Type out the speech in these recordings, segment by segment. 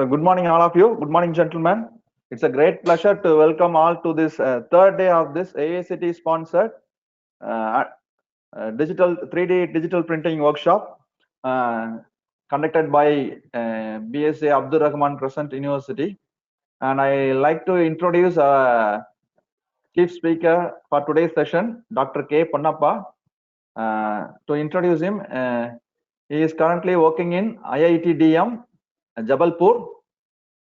So good morning, all of you. Good morning, gentlemen. It's a great pleasure to welcome all to this third day of this AICTE sponsored uh, 3D digital printing workshop conducted by BSA Abdur Rahman Crescent University. And I like to introduce chief speaker for today's session, Dr. K. Ponnappa. To introduce him, he is currently working in IIT DM, Jabalpur.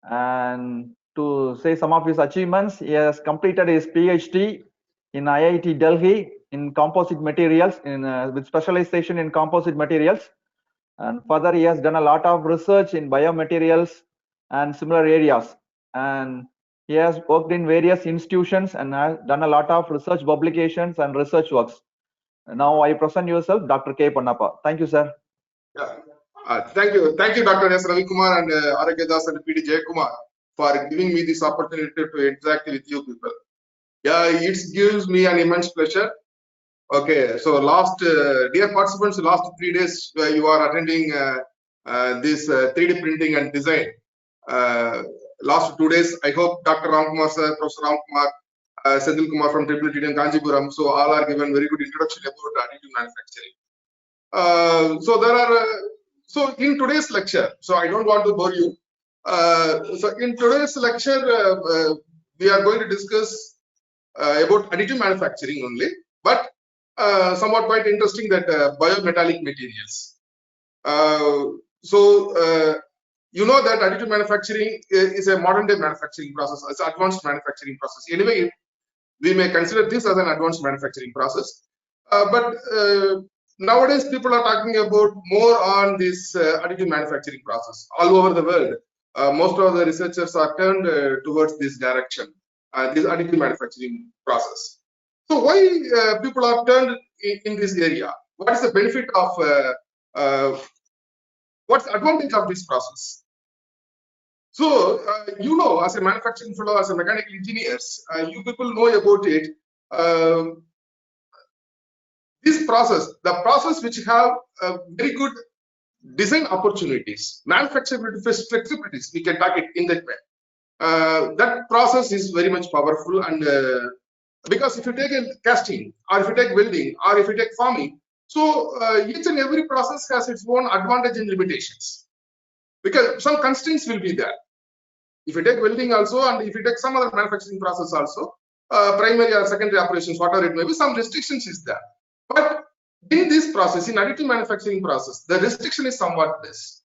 And to say some of his achievements, he has completed his PhD in IIT Delhi in composite materials with specialization in composite materials. And further, he has done a lot of research in biomaterials and similar areas. And he has worked in various institutions and has done a lot of research publications and research works. Now I present yourself, Dr. K. Ponnappa. Thank you, sir. Yeah. Thank you, Dr. S. Ravi Kumar and Aragya Das and PD Jayakumar for giving me this opportunity to interact with you people. Yeah, it gives me an immense pleasure. Okay, so dear participants, last 3 days you are attending this 3D printing and design. Last 2 days, I hope Dr. Ramkumar sir, Professor Ramkumar, Senthil Kumar from TTD and Kanjipuram, so all are given very good introduction about additive manufacturing. So in today's lecture, so I don't want to bore you. So in today's lecture, we are going to discuss about additive manufacturing only, but somewhat quite interesting that biometallic materials. You know that additive manufacturing is a modern day manufacturing process. It's an advanced manufacturing process. Anyway, we may consider this as an advanced manufacturing process, but nowadays people are talking about more on this additive manufacturing process all over the world. Most of the researchers are turned towards this direction, this additive manufacturing process. So why people are turned in this area? What is the benefit of what's the advantage of this process? So you know, as a manufacturing fellow, as a mechanical engineers, you people know about it. This process, the process which have very good design opportunities, manufacturability flexibilities, we can talk it in that way. That process is very much powerful, and because if you take a casting, or if you take welding, or if you take forming, so each and every process has its own advantage and limitations, because some constraints will be there. If you take welding also, and if you take some other manufacturing process also, primary or secondary operations, whatever it may be, some restrictions is there. But in this process, in additive manufacturing process, the restriction is somewhat less.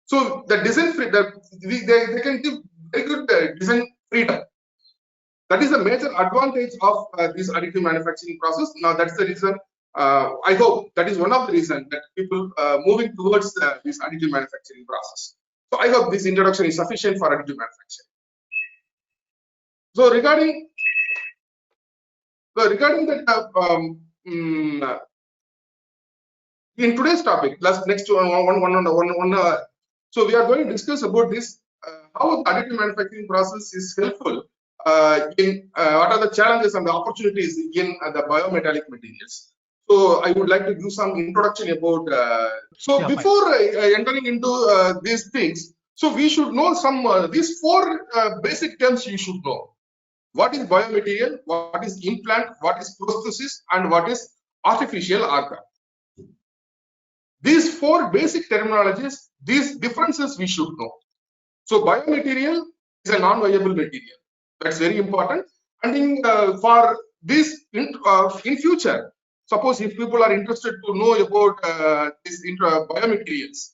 So the design they can give very good design freedom. That is the major advantage of this additive manufacturing process. Now that's the reason. I hope that is one of the reasons that people moving towards this additive manufacturing process. So I hope this introduction is sufficient for additive manufacturing. So regarding that, in today's topic, next one hour, so we are going to discuss about this how the additive manufacturing process is helpful in what are the challenges and the opportunities in the biometallic materials. So I would like to give some introduction about. Before entering into these things, so we should know some these 4 basic terms you should know. What is biomaterial? What is implant? What is prosthesis? And what is artificial organ? These 4 basic terminologies, these differences we should know. So biomaterial is a non-viable material. That's very important. And for this in future, suppose if people are interested to know about these biomaterials,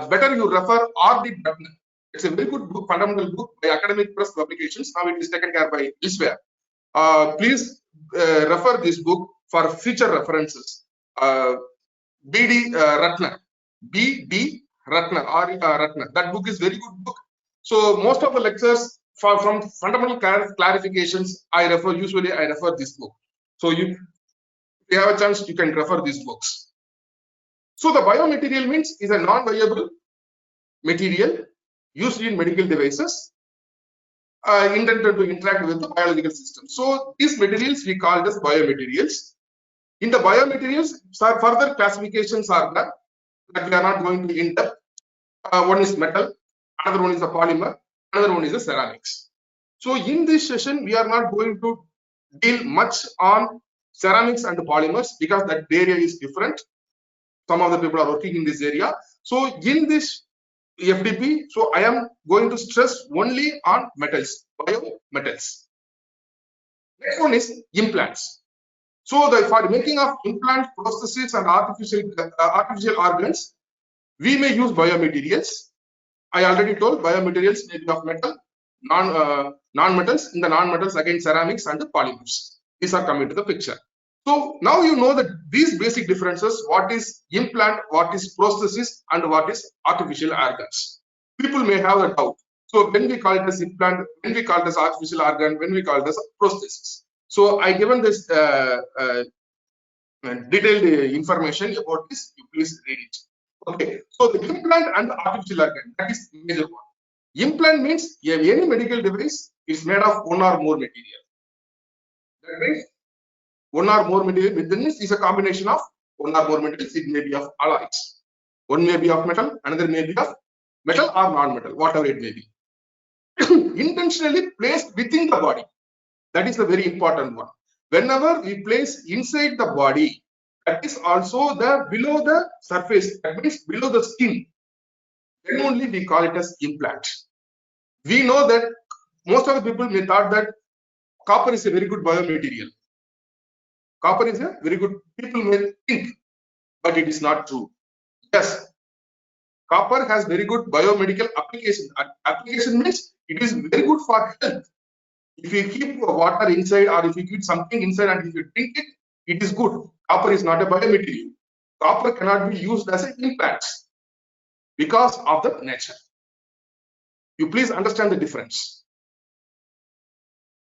better you refer R.D. Bruckner. It's a very good book, fundamental book by Academic Press Publications. Now it is taken care by Elsewhere. Please refer this book for future references. B.D. Ratner, B.D. Ratner, R.E. Ratner. That book is very good book. So most of the lectures from fundamental clarifications, usually I refer this book. So if you have a chance, you can refer these books. So the biomaterial means is a non-viable material used in medical devices intended to interact with the biological system. So these materials we call as biomaterials. In the biomaterials, further classifications are done that we are not going to in depth. One is metal, another one is the polymer, another one is the ceramics. So in this session, we are not going to deal much on ceramics and polymers because that area is different. Some of the people are working in this area. So in this FDP, so I am going to stress only on metals, biometals. Next one is implants. So for making of implant prostheses and artificial organs, we may use biomaterials. I already told biomaterials may be of metal, non-metals. In the non-metals, again ceramics and the polymers. These are coming to the picture. So now you know that these basic differences: what is implant, what is prosthesis, and what is artificial organs. People may have a doubt. So when we call it as implant, when we call it as artificial organ, when we call it as prosthesis. So I given this detailed information about this. You please read it. Okay. So the implant and the artificial organ, that is major one. Implant means any medical device is made of one or more material. That means one or more material within this is a combination of one or more materials. It may be of alloys. One may be of metal, another may be of metal or non-metal, whatever it may be. Intentionally placed within the body. That is the very important one. Whenever we place inside the body, that is also the below the surface, that means below the skin, then only we call it as implant. We know that most of the people may thought that copper is a very good biomaterial. Copper is a very good, people may think, but it is not true. Yes, copper has very good biomedical application. Application means it is very good for health. If you keep water inside or if you keep something inside and if you drink it, it is good. Copper is not a biomaterial. Copper cannot be used as an implant because of the nature. You please understand the difference.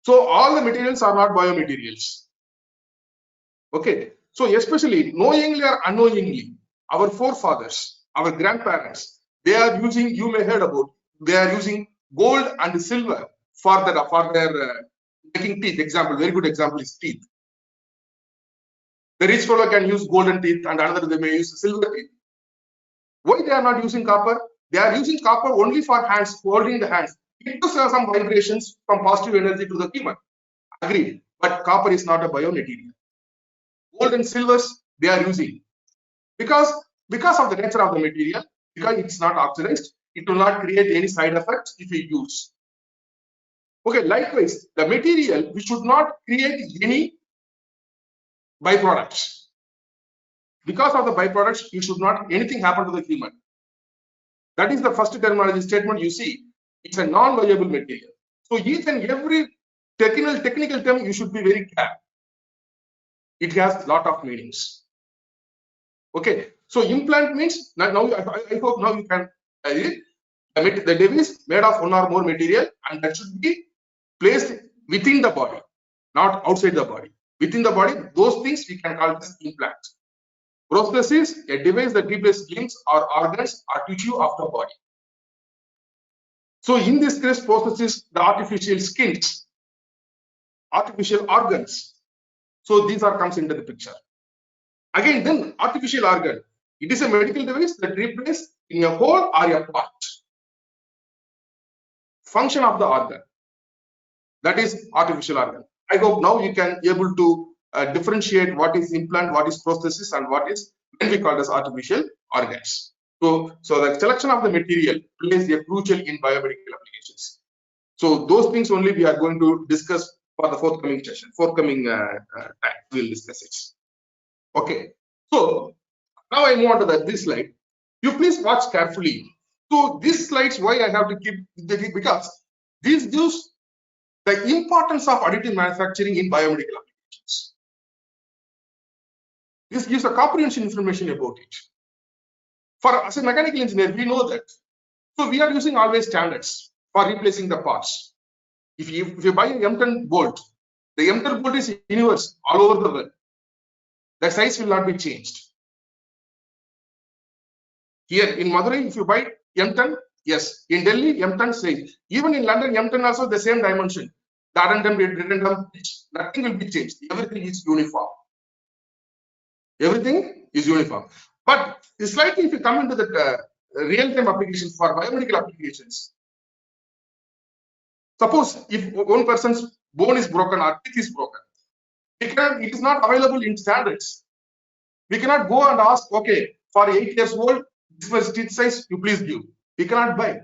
So all the materials are not biomaterials. Okay. So especially knowingly or unknowingly, our forefathers, our grandparents, they are using, you may heard about, they are using gold and silver for their making teeth. Example, very good example is teeth. The rich fellow can use golden teeth and another they may use silver teeth. Why they are not using copper? They are using copper only for hands, holding the hands. It does have some vibrations from positive energy to the human. Agreed. But copper is not a biomaterial. Gold and silvers they are using because of the nature of the material, because it's not oxidized, it will not create any side effects if we use. Okay, likewise, the material we should not create any byproducts. Because of the byproducts, it should not anything happen to the human. That is the first terminology statement you see. It's a non-viable material. So each and every technical term you should be very careful. It has lot of meanings. Okay, so implant means now I hope now you can the device made of one or more material and that should be placed within the body, not outside the body. Within the body, those things we can call this implant. Prosthesis, a device that replaces limbs or organs or tissue of the body. So in this case, prosthesis, the artificial skins, artificial organs. So these are comes into the picture. Again, then artificial organ. It is a medical device that replaces in a whole or a part. Function of the organ. That is artificial organ. I hope now you can able to differentiate what is implant, what is prosthesis, and what is when we call as artificial organs. So the selection of the material plays a crucial in biomedical applications. So those things only we are going to discuss for the forthcoming session, time we will discuss it. Okay. So now I move on to this slide. You please watch carefully. So these slides, why I have to keep because this gives the importance of additive manufacturing in biomedical applications. This gives a comprehensive information about it. For as a mechanical engineer, we know that. So we are using always standards for replacing the parts. If you buy an M10 bolt, the M10 bolt is universal all over the world. The size will not be changed. Here in Madurai, if you buy M10, yes. In Delhi, M10 size. Even in London, M10 also the same dimension. The addendum, nothing will be changed. Everything is uniform. Everything is uniform. But slightly, if you come into the real-time applications, for biomedical applications. Suppose if one person's bone is broken or teeth is broken, it is not available in standards. We cannot go and ask, okay, for 8 years old, this was teeth size, you please give. We cannot buy.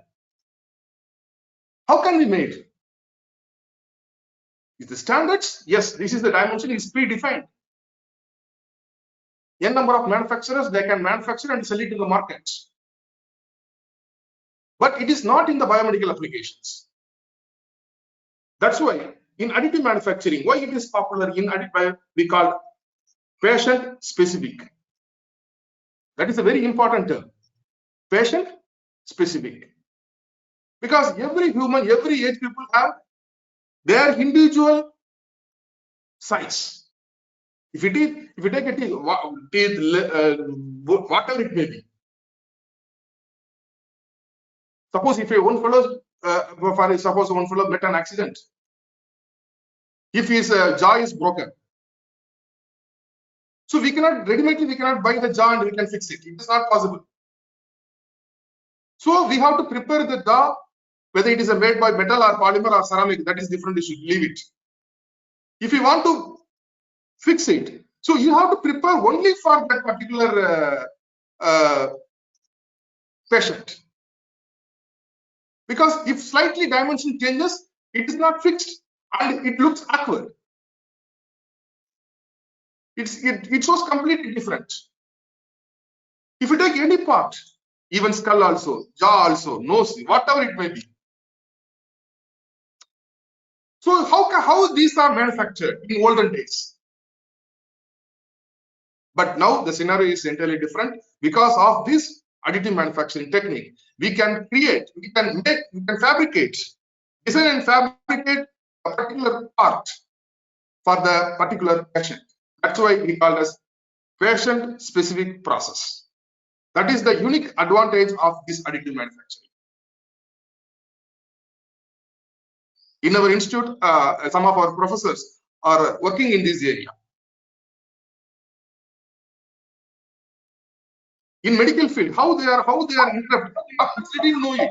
How can we make? Is the standards? Yes, this is the dimension is predefined. N number of manufacturers, they can manufacture and sell it to the market. But it is not in the biomedical applications. That's why in additive manufacturing, why it is popular in additive, we call patient specific. That is a very important term. Patient specific. Because every human, every age people have their individual size. If you take a teeth, whatever it may be. Suppose if one fellow, suppose one fellow met an accident. If his jaw is broken, so we cannot buy the jaw and we can fix it. It is not possible. So we have to prepare the jaw, whether it is made by metal or polymer or ceramic, that is different. You should leave it. If you want to fix it, so you have to prepare only for that particular patient. Because if slightly dimension changes, it is not fixed and it looks awkward. It shows completely different. If you take any part, even skull also, jaw also, nose, whatever it may be. So how these are manufactured in olden days? But now the scenario is entirely different. Because of this additive manufacturing technique, we can create, we can fabricate, design and fabricate a particular part for the particular patient. That's why we call this patient specific process. That is the unique advantage of this additive manufacturing. In our institute, some of our professors are working in this area. In medical field, how they are interpreted, they didn't know it.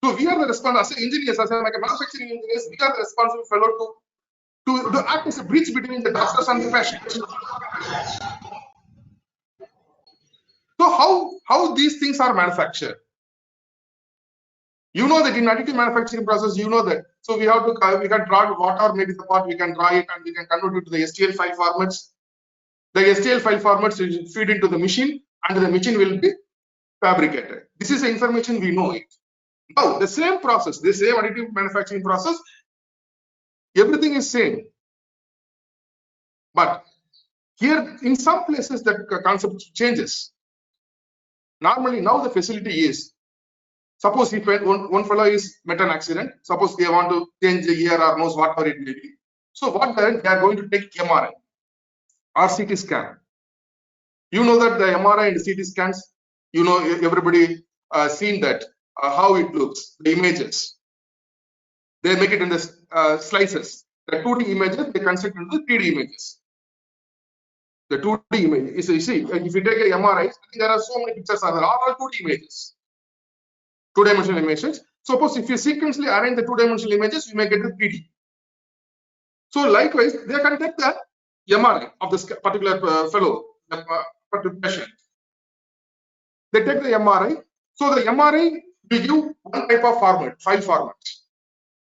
So we are the responsible as engineers, as manufacturing engineers, we are the responsible fellow to act as a bridge between the doctors and the patients. So how these things are manufactured? You know that in additive manufacturing process, you know that. So we can draw whatever maybe the part, we can draw it and we can convert it to the STL file formats. The STL file formats will feed into the machine and the machine will be fabricated. This is the information we know it. Now the same process, the same additive manufacturing process, everything is same. But here in some places that concept changes. Normally now the facility is, suppose if one fellow is met an accident, suppose they want to change the ear or nose, whatever it may be. So what they are going to take MRI or CT scan. You know that the MRI and CT scans, you know, everybody seen that, how it looks, the images. They make it in the slices. The 2D images, they convert into the 3D images. The 2D image, you see, if you take a MRI, there are so many pictures are there, all 2D images. 2-dimensional images. Suppose if you sequentially arrange the 2-dimensional images, you may get the 3D. So likewise, they can take the MRI of this particular fellow, particular patient. They take the MRI. So the MRI will give one type of format, file format,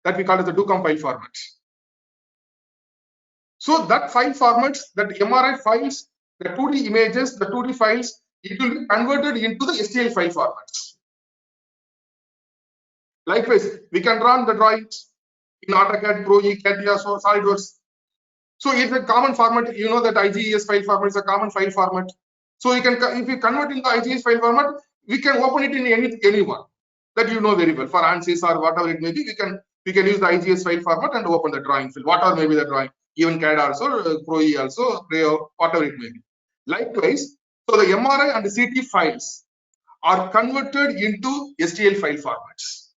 that we call as the DOCOM file format. So that file formats, that MRI files, the 2D images, the 2D files, it will be converted into the STL file formats. Likewise, we can run the drawings in AutoCAD, Pro E, CATIA, so SolidWorks. So it's a common format. You know that IGES file format is a common file format. So you can, if you convert in the IGES file format, we can open it in any one that you know very well. For ANSYS or whatever it may be, we can use the IGES file format and open the drawing file, whatever may be the drawing. Even CAD also, Pro E also, Creo, whatever it may be. Likewise, so the MRI and the CT files are converted into STL file formats.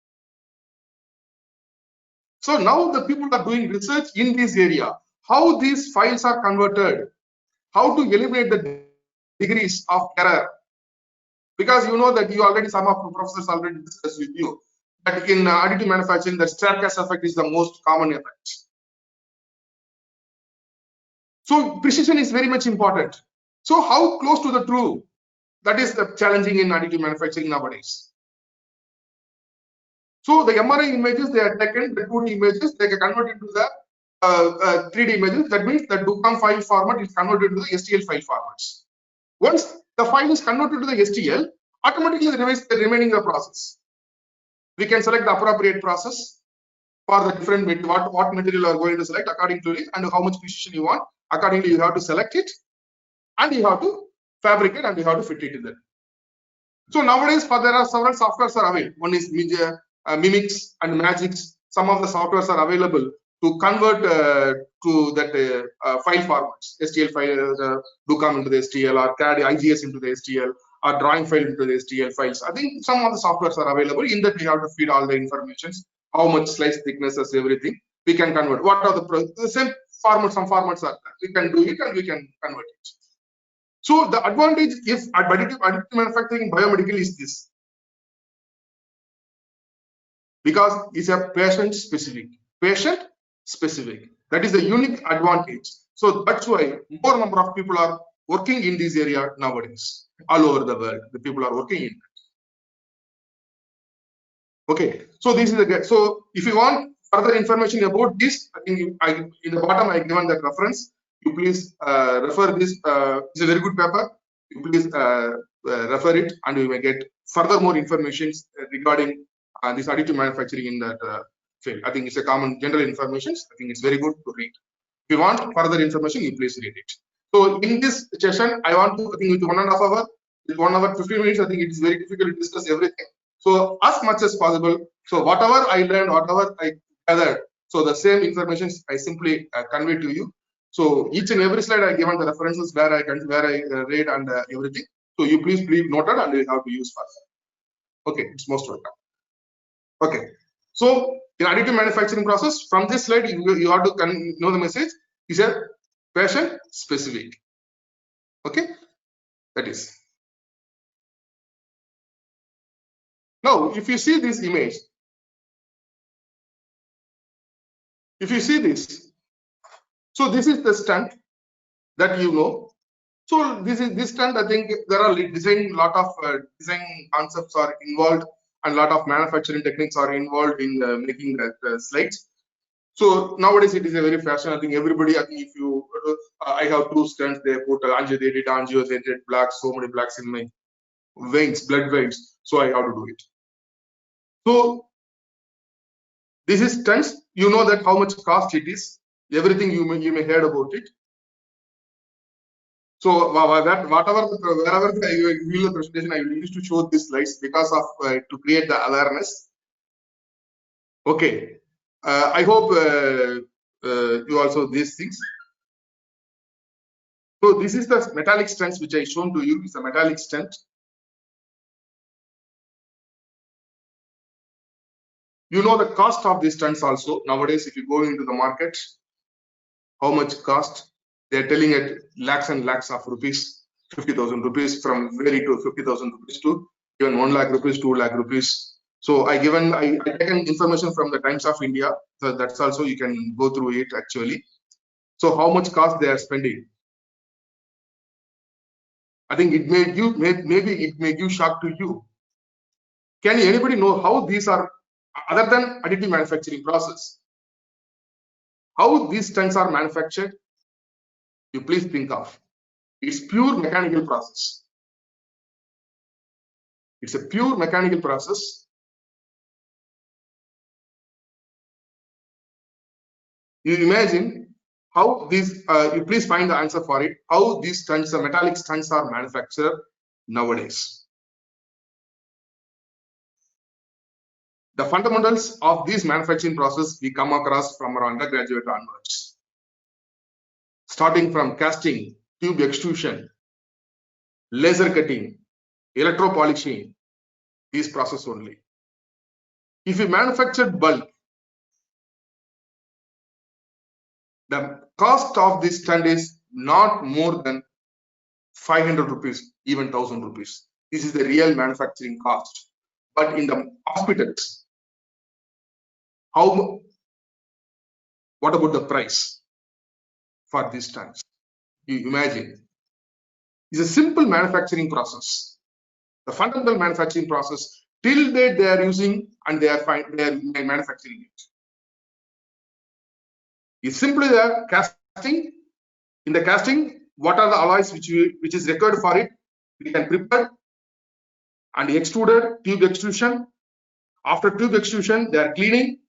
So now the people are doing research in this area, how these files are converted, how to eliminate the degrees of error Because you know that you already, some of the professors already discussed with you that in additive manufacturing, the staircase effect is the most common effect. So precision is very much important. So how close to the true? That is the challenging in additive manufacturing nowadays. So the MRI images, they are taken, the 2D images, they are converted to the 3D images. That means the DUCOM file format is converted to the STL file formats. Once the file is converted to the STL, automatically the remaining the process. We can select the appropriate process for the different what material you are going to select according to it and how much precision you want. Accordingly, you have to select it and you have to fabricate and you have to fit it in there. So nowadays, there are several softwares are available. One is Mimix and Magix. Some of the softwares are available to convert to that file formats, STL file, DUCOM into the STL, or CAD IGS into the STL, or drawing file into the STL files. I think some of the softwares are available. In that, we have to feed all the informations, how much slice thicknesses, everything. We can convert. What are the same formats? Some formats are there. We can do it and we can convert it. So the advantage if additive manufacturing in biomedical is this, because it's a patient specific. That is the unique advantage. So that's why more number of people are working in this area nowadays, all over the world. The people are working in that. Okay, so this is the so if you want further information about this, I think in the bottom I given that reference. You please refer this. It's a very good paper. You please refer it, and you may get further more information regarding this additive manufacturing in that field. I think it's a common general information. I think it's very good to read. If you want further information, you please read it. So in this session, I want to, I think with 1.5 hours, with 1 hour 15 minutes, I think it is very difficult to discuss everything. So as much as possible. So whatever I learned, whatever I gathered, so the same information I simply convey to you. So each and every slide I given the references where I read and everything. So you please noted and you have to use further. Okay, it's most welcome. Okay, so in additive manufacturing process, from this slide you have to know the message is a patient specific. Okay, that is. Now, if you see this image, if you see this, so this is the stunt that you know. So this stunt, I think there are lot of design concepts are involved and lot of manufacturing techniques are involved in making that slides. So nowadays it is a very fashion. I think everybody, I think if you, I have 2 stunts, they put angio, they did angio, they did blacks, so many blacks in my veins, blood veins. So I have to do it. So this is stunts. You know that how much cost it is. Everything you may heard about it. So that wherever I will the presentation, I will use to show these slides because of to create the awareness. Okay, I hope you also these things. So this is the metallic stunts which I shown to you. It's a metallic stunt. You know the cost of these stunts also nowadays. If you go into the market, how much cost? They are telling it lakhs and lakhs of rupees, 50,000 rupees, from very to 50,000 rupees to even 1 lakh rupees, 2 lakh rupees. So I taken information from the Times of India. So that's also you can go through it actually. So how much cost they are spending? I think it may give maybe it may give shock to you. Can anybody know how these are other than additive manufacturing process? How these stunts are manufactured? You please think of. It's pure mechanical process. It's a pure mechanical process. You imagine how these, you please find the answer for it, how these stunts, the metallic stunts are manufactured nowadays. The fundamentals of this manufacturing process we come across from our undergraduate onwards. Starting from casting, tube extrusion, laser cutting, electro polishing, these process only. If you manufacture bulk, the cost of this stunt is not more than 500 rupees, even 1,000 rupees. This is the real manufacturing cost. But in the hospitals, what about the price for these tanks? You imagine. It's a simple manufacturing process. The fundamental manufacturing process, till date they are using and they are manufacturing it. It's simply the casting. In the casting, what are the alloys which is required for it? We can prepare and extruded, tube extrusion. After tube extrusion, they are cleaning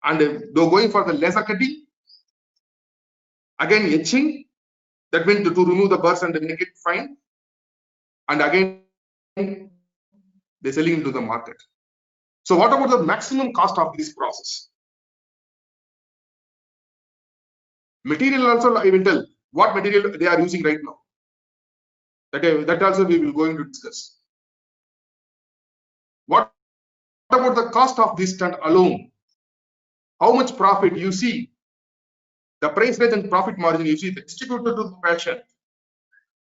and they're going for the laser cutting. Again, etching. That means to remove the burrs and make it fine. And again, they're selling into the market. So what about the maximum cost of this process? Material also, I will tell what material they are using right now. That also we will going to discuss. What about the cost of this stunt alone? How much profit you see? The price range and profit margin you see distributed to the patient.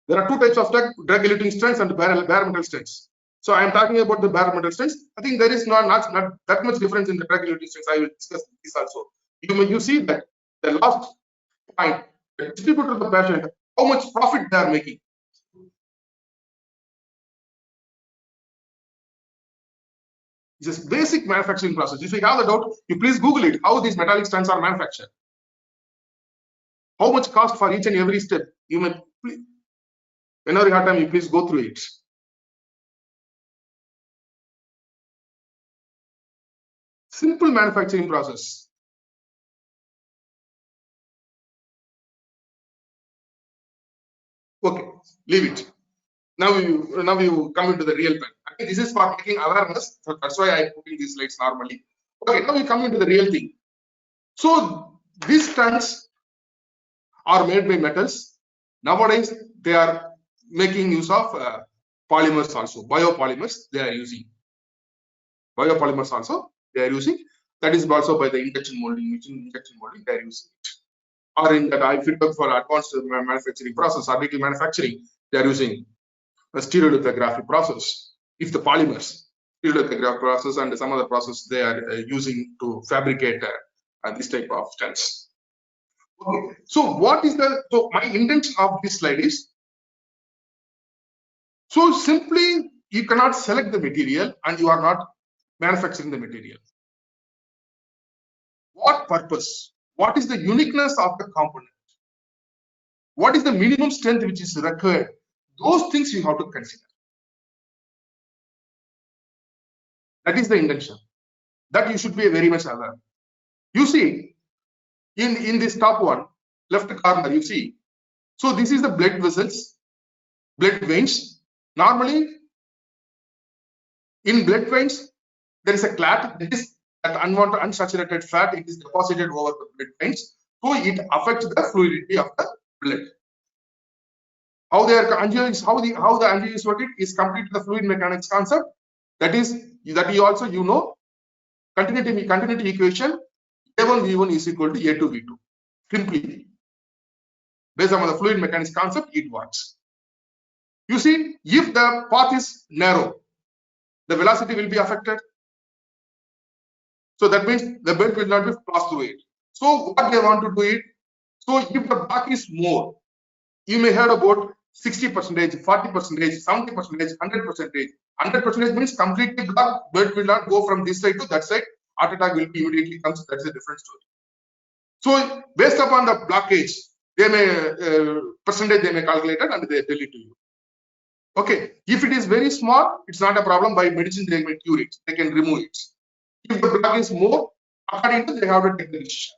There are two types of drug-eluting stents and bare metal stents. So I am talking about the bare metal stents. I think there is not that much difference in the drug-eluting stents. I will discuss this also. You see that the last point, distributed to the patient, how much profit they are making. It's a basic manufacturing process. If you have the doubt, you please Google it, how these metallic stents are manufactured. How much cost for each and every step. You may, whenever you have time, you please go through it. Simple manufacturing process. Okay, leave it. Now you come into the real pen. I think this is for making awareness. So that's why I put in these slides normally. Okay, now we come into the real thing. So these stents are made by metals. Nowadays, they are making use of polymers also, biopolymers they are using. Biopolymers also they are using. That is also by the injection molding, they are using it. Or in that I fit up for advanced manufacturing process, additive manufacturing, they are using a stereolithography process. If the polymers, stereolithography process and some other process they are using to fabricate this type of stents. Okay, so my intention of this slide is, so simply you cannot select the material and you are not manufacturing the material. What purpose? What is the uniqueness of the component? What is the minimum strength which is required? Those things you have to consider. That is the intention. That you should be very much aware. You see, in this top one, left corner, you see. So this is the blood vessels, blood veins. Normally, in blood veins, there is a clot. That is that unwanted unsaturated fat. It is deposited over the blood veins, so it affects the fluidity of the blood. How the angio is working is complete the fluid mechanics concept. That you also know continuity equation. A1 V1 is equal to A2 V2. Simply based on the fluid mechanics concept, it works. You see, if the path is narrow, the velocity will be affected. So that means the belt will not be passed through it. So what they want to do it, so if the block is more, you may have about 60%, 40%, 70%, 100%. 100% means completely blocked, belt will not go from this side to that side. Heart attack will be immediately comes. That's a different story. So based upon the blockage, they may percentage they may calculate it and they tell it to you. Okay, if it is very small, it's not a problem. By medicine they may cure it. They can remove it. If the block is more, according to they have to take the decision.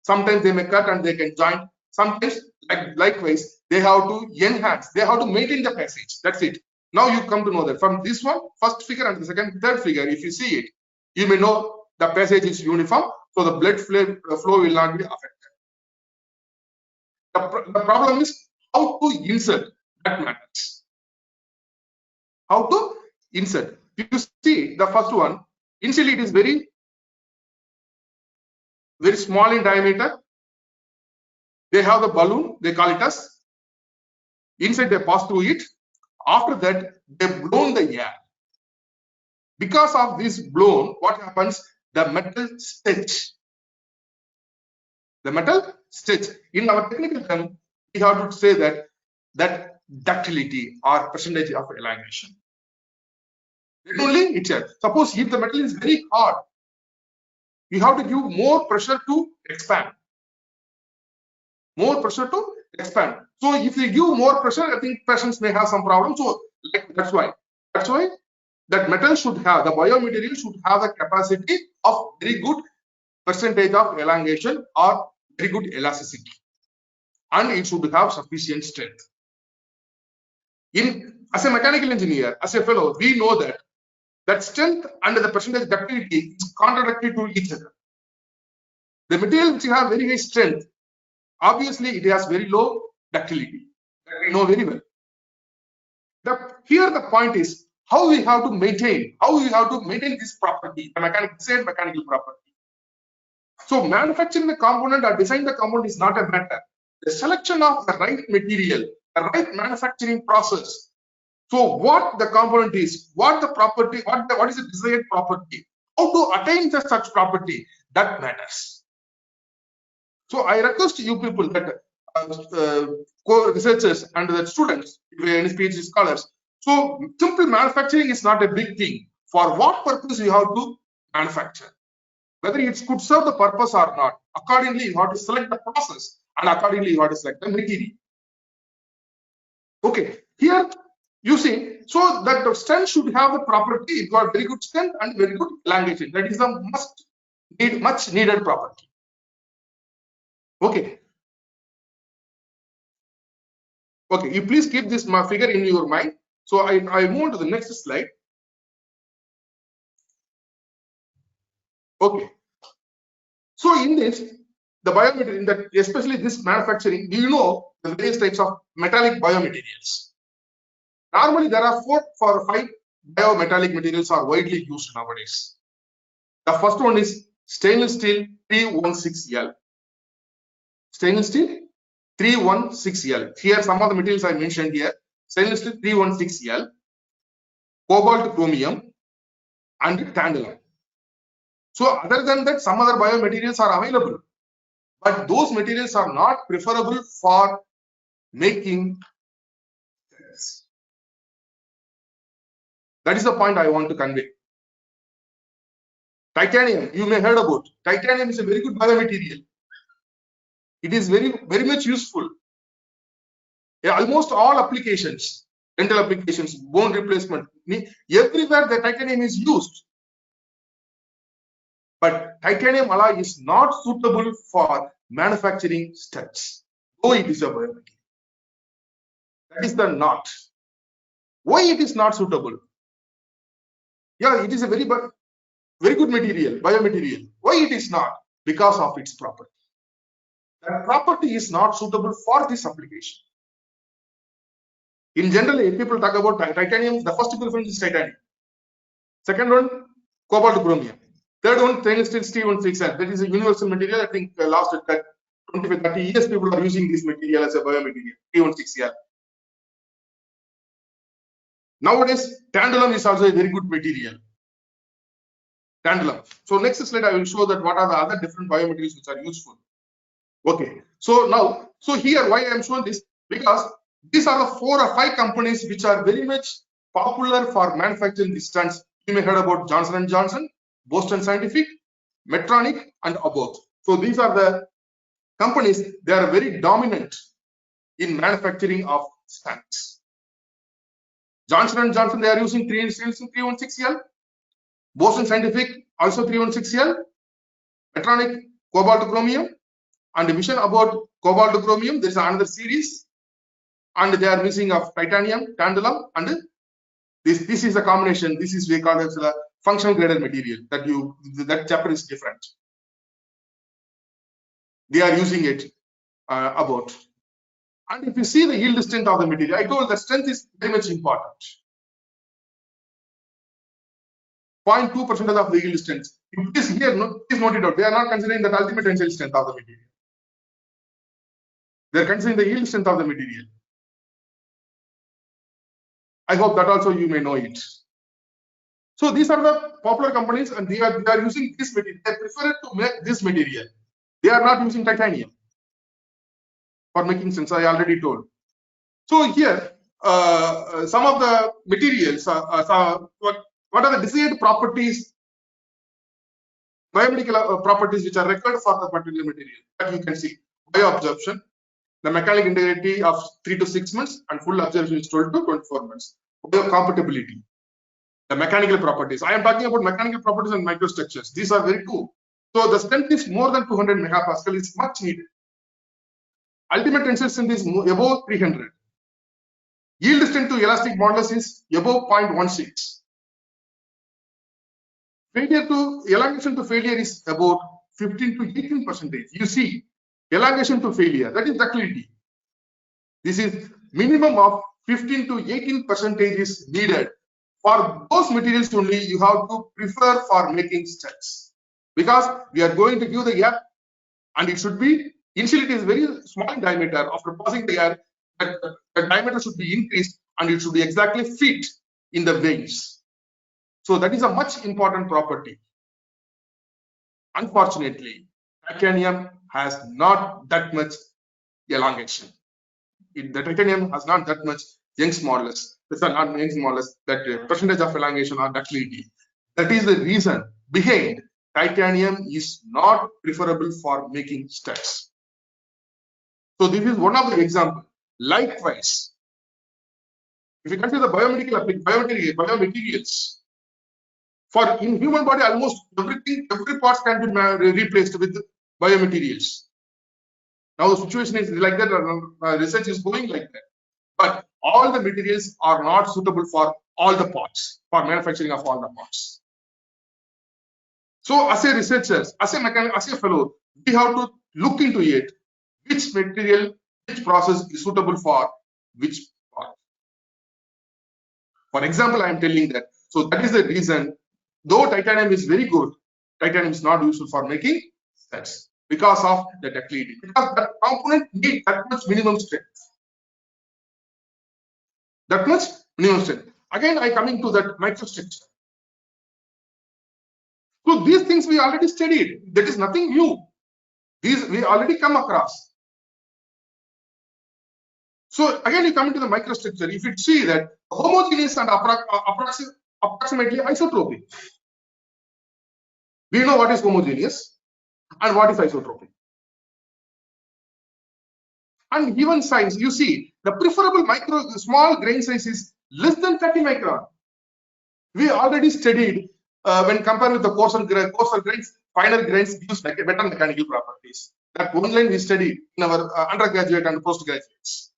Sometimes they may cut and they can join. Sometimes, likewise, they have to enhance. They have to maintain the passage. That's it. Now you come to know that from this one, first figure and the second, third figure, if you see it, you may know the passage is uniform, so the blood flow will not be affected. The problem is how to insert. That matters. How to insert. You see the first one, initially it is very small in diameter. They have the balloon, they call it as inside, they pass through it. After that, they blown the air. Because of this blown, what happens? The metal stretch. The metal stretch. In our technical term, we have to say that ductility or percentage of elongation. Then only it helps. Suppose if the metal is very hard, you have to give more pressure to expand. More pressure to expand. So if you give more pressure, I think patients may have some problems. So that's why that metal should have, the biomaterial should have the capacity of very good percentage of elongation or very good elasticity, and it should have sufficient strength. As a mechanical engineer, as a fellow, we know that strength and the percentage ductility is contradictory to each other. The material which have very high strength, obviously it has very low ductility. That we know very well. Here the point is how we have to maintain this property, the same mechanical property. So manufacturing the component or designing the component is not a matter. The selection of the right material, the right manufacturing process. So what the component is, what the property, what is the desired property, how to attain such property, that matters. So I request you people that co-researchers and the students, any PhD scholars. So simple manufacturing is not a big thing. For what purpose you have to manufacture? Whether it could serve the purpose or not. Accordingly, you have to select the process, and accordingly you have to select the material. Okay, here you see, so that the strength should have the property, it got very good strength and very good elongation. That is the much needed property. Okay. Okay, you please keep this figure in your mind. So I move on to the next slide. Okay. So in this, the biomaterial, in that, especially this manufacturing, do you know the various types of metallic biomaterials? Normally, there are 4 or 5 biometallic materials are widely used nowadays. The first one is stainless steel 316L. Stainless steel 316L. Here, some of the materials I mentioned here. Stainless steel 316L, cobalt chromium, and tantalum. So other than that, some other biomaterials are available, but those materials are not preferable for making cells. That is the point I want to convey. Titanium, you may have heard about. Titanium is a very good biomaterial. It is very much useful. Yeah, almost all applications, dental applications, bone replacement, everywhere the titanium is used. But titanium alloy is not suitable for manufacturing studs, though it is a biomaterial. That is the not. Why it is not suitable? Yeah, it is a very good material, biomaterial. Why it is not? Because of its property. That property is not suitable for this application. In general, if people talk about titanium, the first preference is titanium. Second one, cobalt chromium. Third one, stainless steel 316L. That is a universal material. I think last 25-30 years, people are using this material as a biomaterial, 316L. Nowadays, tantalum is also a very good material. Tantalum. So next slide, I will show that what are the other different biomaterials which are useful. Okay. So now, here why I am showing this, because these are the 4 or 5 companies which are very much popular for manufacturing these studs. You may have heard about Johnson & Johnson, Boston Scientific, Medtronic, and Abbott. So these are the companies, they are very dominant in manufacturing of studs. Johnson & Johnson, they are using 316L. Boston Scientific, also 316L. Medtronic, cobalt chromium. And Mission Abbott, cobalt chromium. There is another series. And they are using of titanium, tantalum, and this is a combination. This is we call it a functional graded material. That chapter is different. They are using it about. And if you see the yield strength of the material, I told the strength is very much important. 0.2% of the yield strength. If this here, please note it out. They are not considering the ultimate tensile strength of the material. They are considering the yield strength of the material. I hope that also you may know it. So these are the popular companies, and they are using this material. They prefer to make this material. They are not using titanium for making sense. I already told. So here, some of the materials. What are the desired properties, biomedical properties which are required for the particular material? That you can see: bioabsorption, the mechanical integrity of 3 to 6 months, and full absorption is 12 to 24 months. Biocompatibility, the mechanical properties. I am talking about mechanical properties and microstructures. These are very cool. So the strength is more than 200 megapascal is much needed. Ultimate tensile strength is above 300. Yield strength to elastic modulus is above 0.16. Failure to elongation to failure is about 15 to 18%. You see, elongation to failure, that is ductility. This is minimum of 15 to 18% is needed. For those materials only, you have to prefer for making studs, because we are going to give the air, and it should be, initially it is very small in diameter. After passing the air, the diameter should be increased, and it should be exactly fit in the veins. So that is a much important property. Unfortunately, titanium has not that much elongation. The titanium has not that much Young's modulus. These are not Young's modulus, that percentage of elongation or ductility. That is the reason behind titanium is not preferable for making studs. So this is one of the examples. Likewise, if you consider the biomaterials, for in human body, almost everything, every part can be replaced with biomaterials. Now the situation is like that, research is going like that. But all the materials are not suitable for all the parts, for manufacturing of all the parts. So as a researcher, as a mechanic, as a fellow, we have to look into it, which material, which process is suitable for which part. For example, I am telling that. So that is the reason, though titanium is very good, titanium is not useful for making studs because of the ductility. Because that component needs that much minimum strength. That much minimum strength. Again, I coming to that microstructure. So these things we already studied. That is nothing new. These we already come across. So again, you come into the microstructure. If you see that homogeneous and approximately isotropic. We know what is homogeneous and what is isotropic. And given size, you see the preferable small grain size is less than 30 micron. We already studied when compared with the coarser grains, finer grains gives better mechanical properties. That one line we studied in our undergraduate and postgraduates.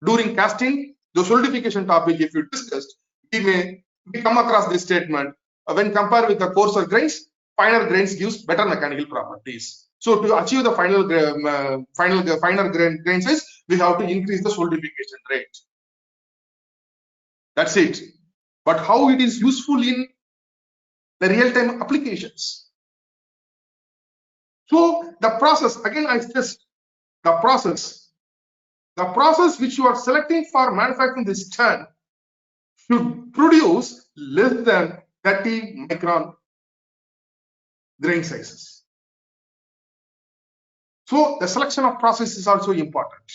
During casting, the solidification topic, if you discussed, we come across this statement. When compared with the coarser grains, finer grains gives better mechanical properties. So to achieve the finer grain size, we have to increase the solidification rate. That's it. But how it is useful in the real-time applications? So the process, again I stress the process which you are selecting for manufacturing this stud should produce less than 30 micron grain sizes. So the selection of process is also important.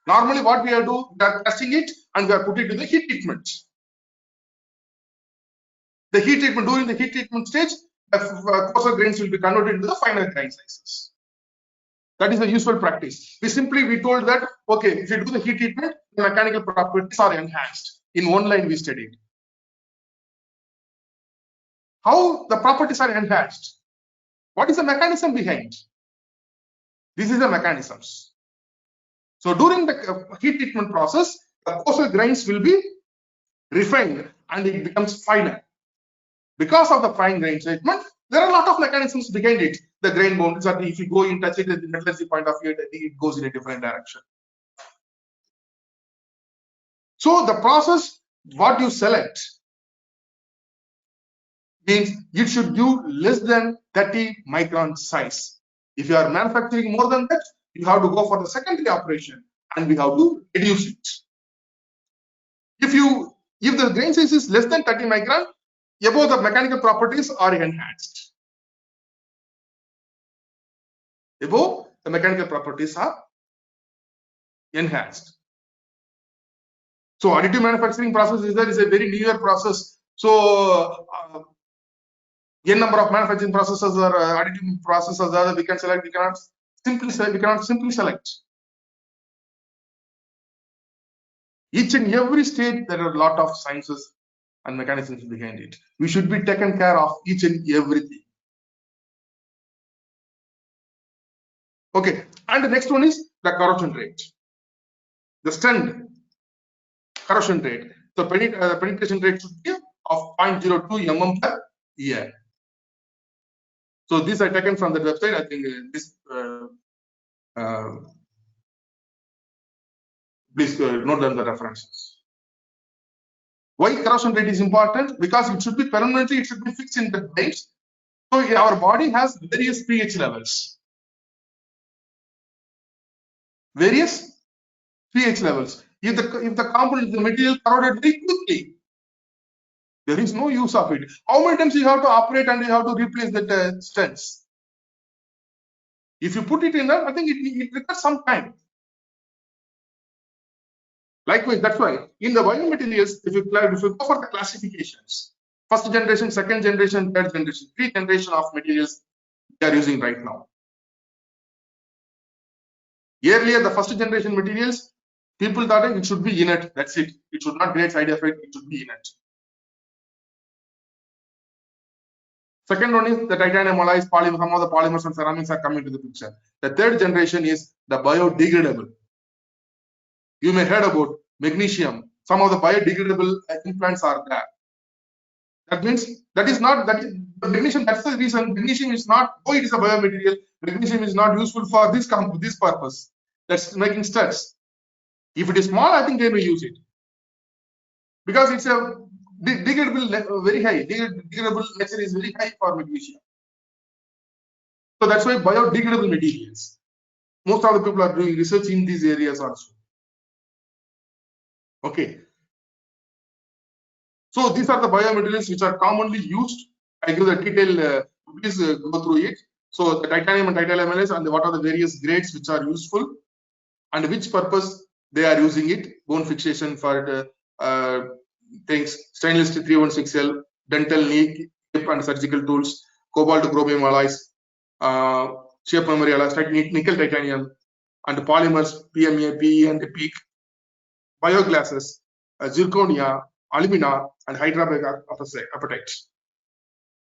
Normally what we are doing, we are casting it and we are putting it in the heat treatment. The heat treatment, during the heat treatment stage, the coarser grains will be converted into the finer grain sizes. That is the usual practice. We told that, okay, if you do the heat treatment, the mechanical properties are enhanced. In one line we studied. How the properties are enhanced? What is the mechanism behind? This is the mechanisms. So during the heat treatment process, the coarser grains will be refined and it becomes finer. Because of the fine grain treatment, there are a lot of mechanisms behind it. The grain boundaries, if you go in touch it at the metallurgy point of view, it goes in a different direction. So the process, what you select, means it should give less than 30 micron size. If you are manufacturing more than that, you have to go for the secondary operation and we have to reduce it. If the grain size is less than 30 micron, above the mechanical properties are enhanced. Above the mechanical properties are enhanced. So additive manufacturing process is a very newer process. So n number of manufacturing processes or additive processes are we can select. We cannot simply select. Each and every stage there are a lot of sciences and mechanisms behind it. We should be taken care of each and everything. Okay, and the next one is the corrosion rate. The strength corrosion rate. So penetration rate should be of 0.02 mm per year. So these are taken from the website. I think this please note down the references. Why corrosion rate is important? Because it should be permanently, it should be fixed in the plates. So our body has various pH levels. Various pH levels. If the component, the material corroded very quickly, there is no use of it. How many times you have to operate and you have to replace that strengths? If you put it in there, I think it requires some time. Likewise, that's why in the biomaterials, if you go for the classifications, first generation, second generation, third generation, 3 generation of materials they are using right now. Earlier, the first generation materials, people thought it should be inert. That's it. It should not create side effect. It should be inert. Second one is the titanium alloys, polymer. Some of the polymers and ceramics are coming to the picture. The third generation is the biodegradable. You may heard about magnesium. Some of the biodegradable implants are there. That means magnesium. That's the reason magnesium is not. Oh, it is a biomaterial. Magnesium is not useful for this purpose. That's making studs. If it is small, I think they may use it because it's a degradable, very high. Degradable nature is very high for magnesium. So that's why biodegradable materials. Most of the people are doing research in these areas also. Okay. So these are the biomaterials which are commonly used. I give the detail. Please go through it. So the titanium and titanium alloys and what are the various grades which are useful and which purpose they are using it. Bone fixation for things, stainless steel 316L, dental knee and surgical tools, cobalt chromium alloys, shape memory alloys, nickel titanium, and polymers, PMA, PE, and PEEK, bioglasses, zirconia, alumina, and hydrogen apatite.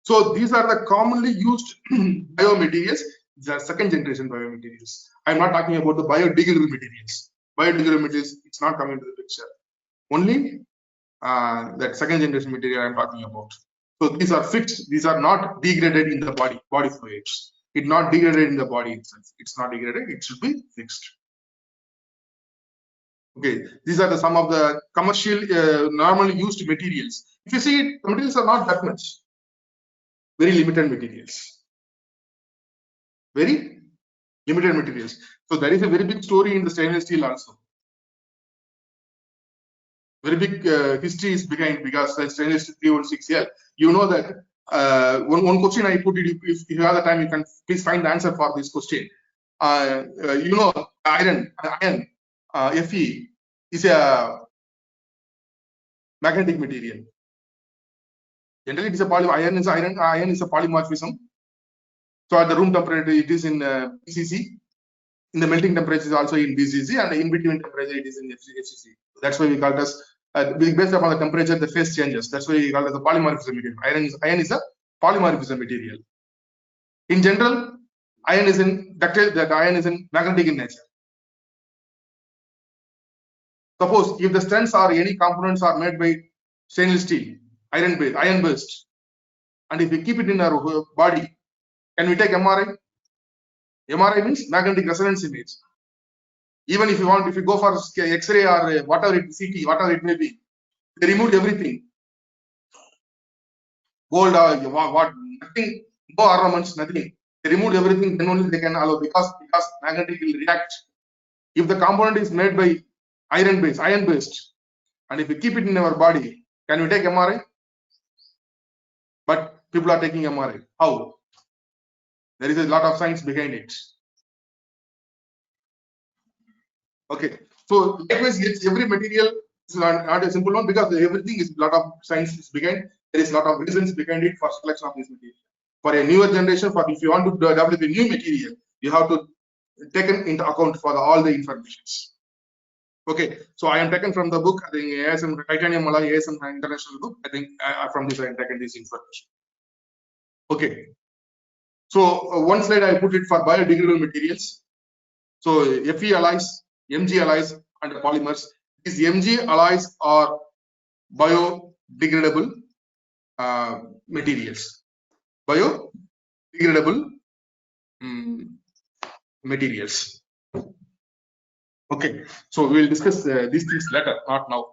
So these are the commonly used biomaterials. These are second generation biomaterials. I'm not talking about the biodegradable materials. Biodegradable materials, it's not coming to the picture. Only that second generation material I'm talking about. So these are fixed. These are not degraded in the body fluids. It's not degraded in the body itself. It's not degraded. It should be fixed. Okay, these are some of the commercial normally used materials. If you see it, the materials are not that much. Very limited materials. Very limited materials. So there is a very big story in the stainless steel also. Very big history is behind because the stainless steel 316L. You know that one question I put it. If you have the time, you can please find the answer for this question. You know, iron, Fe is a magnetic material. Generally, it is a iron is a polymorphism. So at the room temperature, it is in BCC. In the melting temperature, is also in BCC, and in between temperature, it is in FCC. That's why we call it as based upon the temperature, the phase changes. That's why we call it as a polymorphism material. Iron is a polymorphism material. In general, iron is in ductile. That iron is in magnetic in nature. Suppose if the strengths or any components are made by stainless steel, iron based, and if we keep it in our body, can we take MRI? MRI means magnetic resonance image. Even if you go for X-ray or whatever it CT, whatever it may be, they removed everything. Gold or what, nothing, no ornaments, nothing. They removed everything, then only they can allow because magnetic will react. If the component is made by iron based, And if we keep it in our body, can we take MRI? But people are taking MRI. How? There is a lot of science behind it. Okay. So likewise, every material is not a simple one, because everything is a lot of science is behind. There is a lot of reasons behind it for selection of this material. For a newer generation, for if you want to develop a new material, you have to take into account for all the informations. Okay, so I am taken from the book, I think ASM Titanium Alloy ASM International book. I think from this I am taken this information. Okay, so one slide I put it for biodegradable materials. So Fe alloys, Mg alloys, and polymers. These Mg alloys are biodegradable materials. Biodegradable materials. Okay, so we will discuss these things later, not now.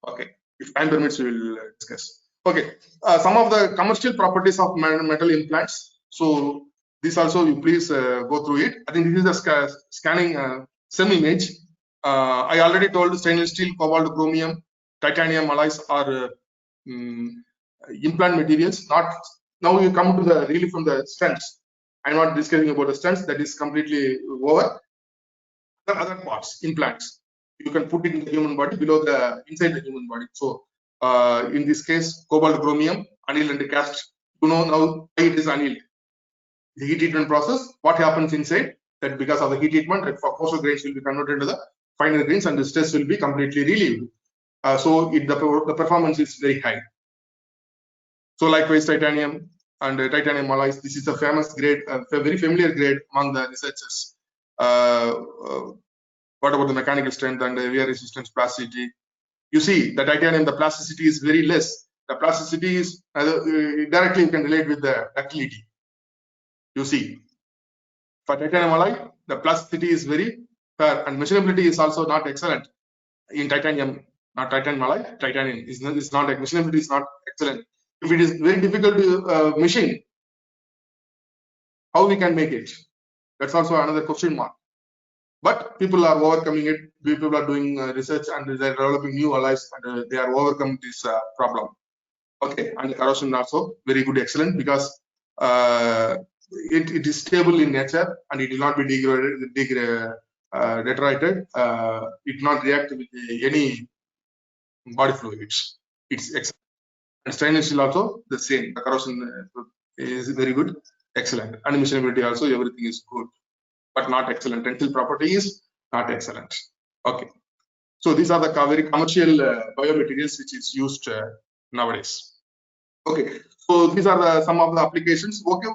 Okay, if time permits, we will discuss. Okay, some of the commercial properties of metal implants. So this also, you please go through it. I think this is a scanning SEM image. I already told stainless steel, cobalt, chromium, titanium alloys are implant materials. Not now. You come to the really from the stents. I'm not discussing about the stents. That is completely over. The other parts, implants, you can put it in the human body, below the inside the human body. So in this case, cobalt, chromium, annealed and cast. You know now why it is annealed. The heat treatment process, what happens inside, that because of the heat treatment, that for coarser grains will be converted to the finer grains, and the stress will be completely relieved. So the performance is very high. So likewise, titanium and titanium alloys. This is a famous grade, very familiar grade among the researchers. What about the mechanical strength and wear resistance, plasticity? You see, the titanium, the plasticity is very less. The plasticity is directly you can relate with the ductility. You see, for titanium alloy, the plasticity is very fair, and machinability is also not excellent in titanium. Not titanium alloy, titanium is not machinability is not excellent. If it is very difficult to machine, how we can make it? That's also another question mark. But people are overcoming it. People are doing research and they are developing new alloys, and they are overcoming this problem. Okay, and the corrosion also very good, excellent, because it is stable in nature and it will not be deteriorated. It will not react with any body fluids. It's excellent. And stainless steel also the same. The corrosion is very good, excellent, and machinability also everything is good, but not excellent. Tensile property is not excellent. Okay, so these are the very commercial biomaterials which is used nowadays. Okay, so these are some of the applications. Okay,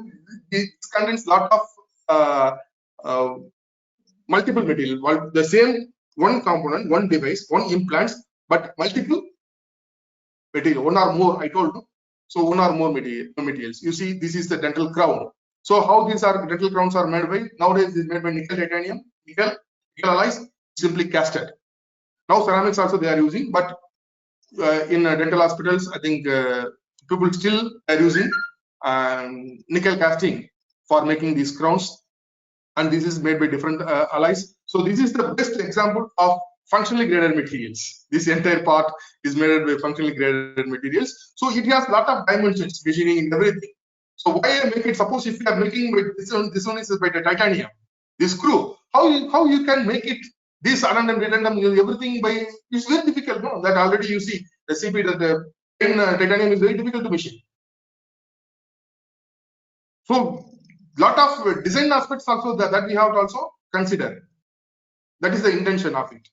it contains lot of multiple material. The same one component, one device, one implants, but multiple material, one or more. I told you. So one or more materials. You see, this is the dental crown. So how these dental crowns are made by? Nowadays, it's made by nickel, titanium, nickel alloys, simply casted. Now ceramics also they are using, but in dental hospitals, I think people still are using nickel casting for making these crowns, and this is made by different alloys. So this is the best example of functionally graded materials. This entire part is made by functionally graded materials. So it has a lot of dimensions, machining and everything. So why I make it? Suppose if you are making this one is by the titanium, this screw. How you can make it? This addendum, addendum, everything by it's very difficult. No, that already you see the CP that in titanium is very difficult to machine. So lot of design aspects also that we have to also consider. That is the intention of it.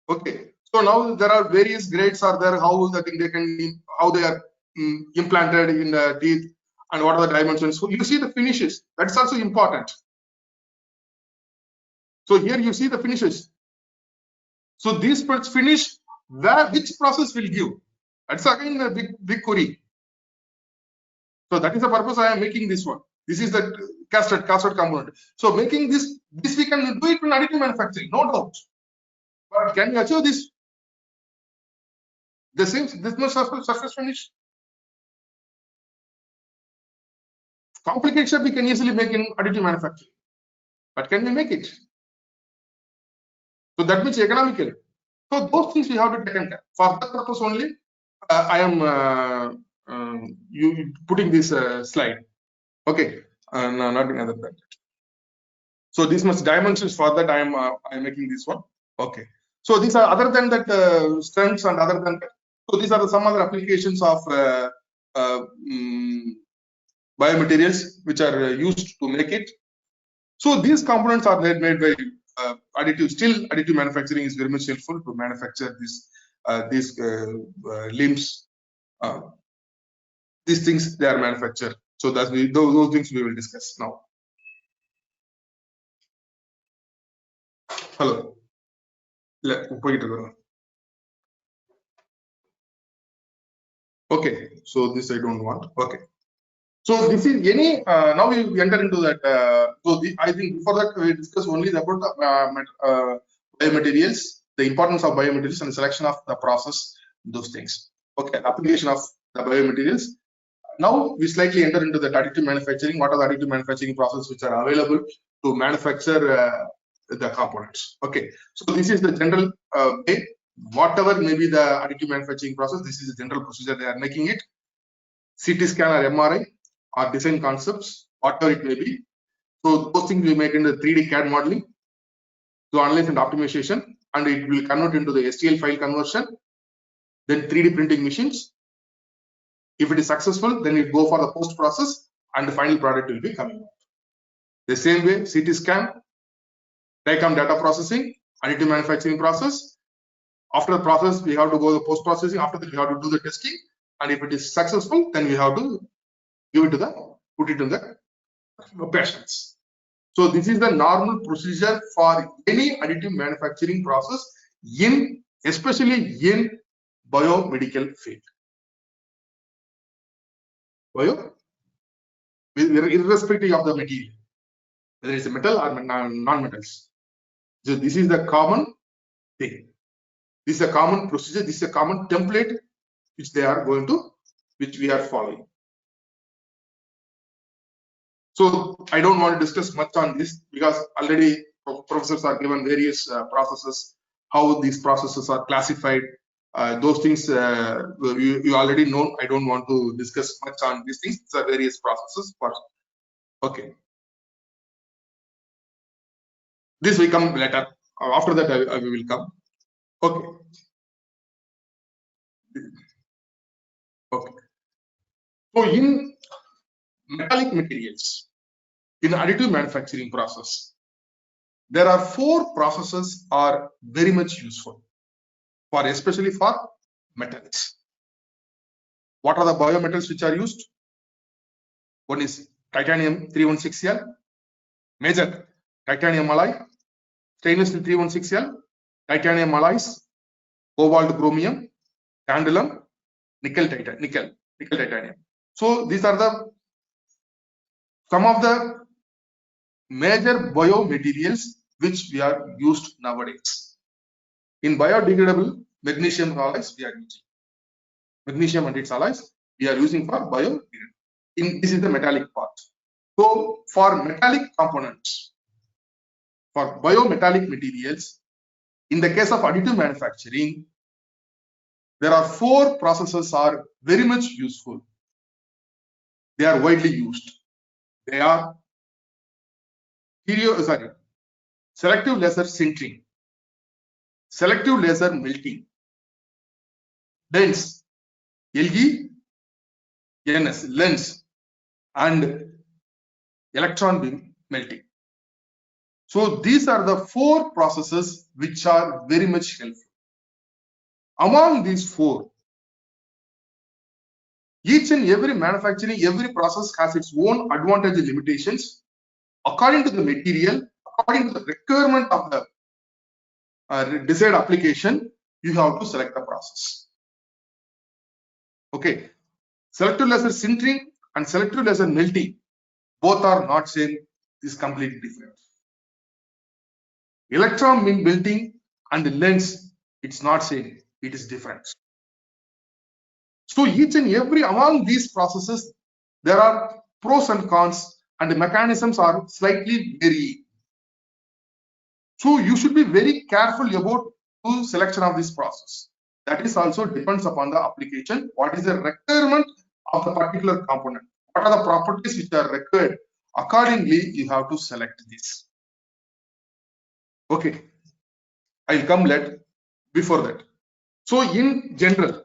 Okay. So now there are various grades are there. How I think they can how they are implanted in the teeth and what are the dimensions. So you see the finishes. That's also important. So here you see the finishes. So these parts finish, which process will give? That's again a big query. So that is the purpose I am making this one. This is the casted component. So making this we can do it in additive manufacturing, no doubt. But can you achieve this? The same this much surface finish. Complicated we can easily make in additive manufacturing. But can we make it? So that means economical. So those things we have to take care. For that purpose only, I am putting this slide. Okay, no, nothing other than that. So these much dimensions for that I am making this one. Okay. So these are other than that strengths and other than that. So these are some other applications of biomaterials which are used to make it. So these components are made by additive. Still, additive manufacturing is very much helpful to manufacture these limbs. These things they are manufactured. So that's those things we will discuss now. Hello. Okay, so this I don't want. Okay, so this is any now we enter into that. I think before that we discuss only about biomaterials, the importance of biomaterials and selection of the process, those things. Okay, application of the biomaterials. Now we slightly enter into the additive manufacturing. What are the additive manufacturing processes which are available to manufacture the components? Okay, so this is the general way. Whatever may be the additive manufacturing process, this is the general procedure they are making it. CT scan or MRI or design concepts, whatever it may be. So those things we make in the 3D CAD modeling to analyze and optimization, and it will convert into the STL file conversion, then 3D printing machines. If it is successful, then it go for the post process and the final product will be coming out. The same way, CT scan, DICOM data processing, additive manufacturing process. After the process, we have to go to the post processing. After that, we have to do the testing, and if it is successful, then we have to give it to put it in the patients. So this is the normal procedure for any additive manufacturing process especially in biomedical field. Irrespective of the material, whether it's a metal or non-metals. So this is the common thing. This is a common procedure. This is a common template which they are going to, which we are following. So I don't want to discuss much on this because already professors are given various processes, how these processes are classified. Those things you already know. I don't want to discuss much on these things. These are various processes. Okay. This will come later. After that, I will come. Okay. Okay. So in metallic materials, in additive manufacturing process, there are 4 processes are very much useful for, especially for metals. What are the biometals which are used? One is titanium 316L, major titanium alloy, stainless steel 316L, titanium alloys, cobalt chromium, tantalum, nickel titanium. So these are some of the major biomaterials which we are used nowadays. In biodegradable magnesium alloys, we are using magnesium and its alloys. We are using for biodegradable. This is the metallic part. So for metallic components, for biometallic materials, in the case of additive manufacturing, there are 4 processes are very much useful. They are widely used. They are selective laser sintering, selective laser melting, lens, lens, and electron beam melting. So these are the 4 processes which are very much helpful. Among these 4, each and every manufacturing, every process has its own advantage and limitations. According to the material, according to the requirement of the desired application, you have to select the process. Okay, selective laser sintering and selective laser melting, both are not same, is completely different. Electron beam melting and the lens, it's not same, it is different. So each and every among these processes, there are pros and cons, and the mechanisms are slightly varying. So you should be very careful about to selection of this process. That is also depends upon the application. What is the requirement of the particular component? What are the properties which are required? Accordingly, you have to select this. Okay, I'll come before that. So in general,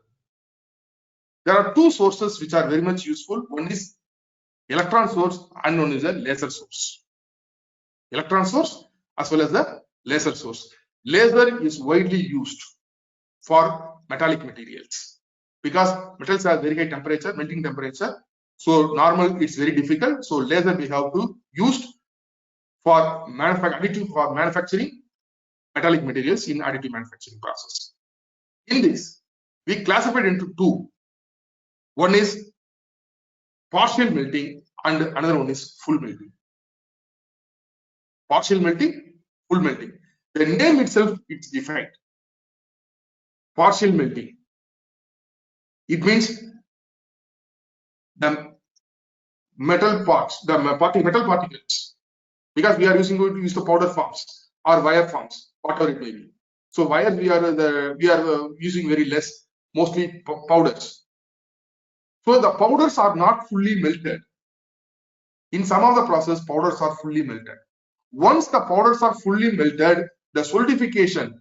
there are two sources which are very much useful. One is electron source and one is a laser source. Electron source as well as the laser source. Laser is widely used for metallic materials because metals have very high temperature, melting temperature. So normal it's very difficult. So laser we have to use for manufacturing metallic materials in additive manufacturing process. In this, we classify it into two. One is partial melting and another one is full melting. Partial melting, full melting. The name itself is defined. Partial melting. It means the metal parts, the metal particles, because we are going to use the powder forms or wire forms, whatever it may be. So wire we are using very less, mostly powders. So the powders are not fully melted. In some of the process, powders are fully melted. Once the powders are fully melted, the solidification,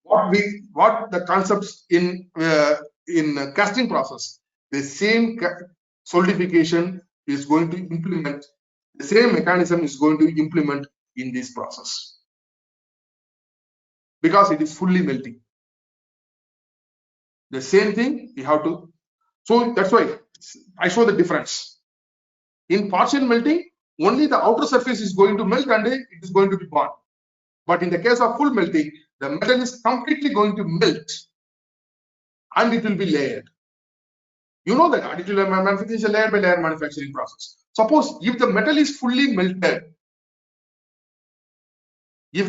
what the concepts in casting process, the same solidification is going to implement, the same mechanism is going to implement in this process because it is fully melting. The same thing we have to, so that's why I show the difference. In partial melting, only the outer surface is going to melt and it is going to be burned. But in the case of full melting, the metal is completely going to melt and it will be layered. You know that additive manufacturing is a layer by layer manufacturing process. Suppose if the metal is fully melted, the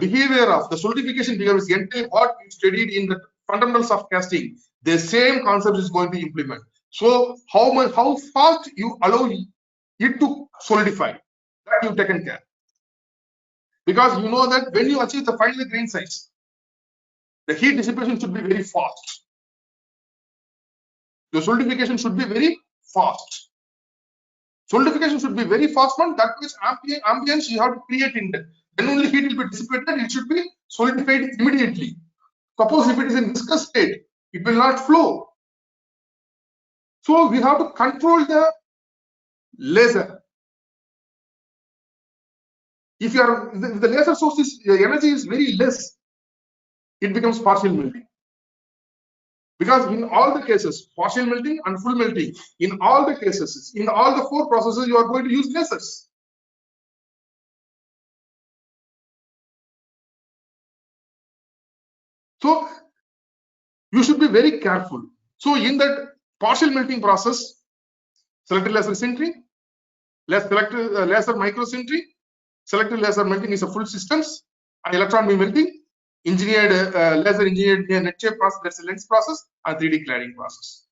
behavior of the solidification behavior is entirely what we studied in the fundamentals of casting. The same concept is going to implement. So how fast you allow it to solidify, that you've taken care. Because you know that when you achieve the final grain size, the heat dissipation should be very fast. The solidification should be very fast. Solidification should be very fast one. That means ambience you have to create in that. Then only heat will be dissipated. It should be solidified immediately. Suppose if it is in viscous state, it will not flow. So we have to control the laser. If the laser source is energy is very less, it becomes partial melting. Because in all the cases, partial melting and full melting, in all the cases, in all the four processes, you are going to use lasers. So you should be very careful. So in that partial melting process, selective laser sintering, selective laser microsintering, selective laser melting is a full systems, and electron beam melting, engineered laser engineered net shape process, that's a lens process, and 3D cladding process.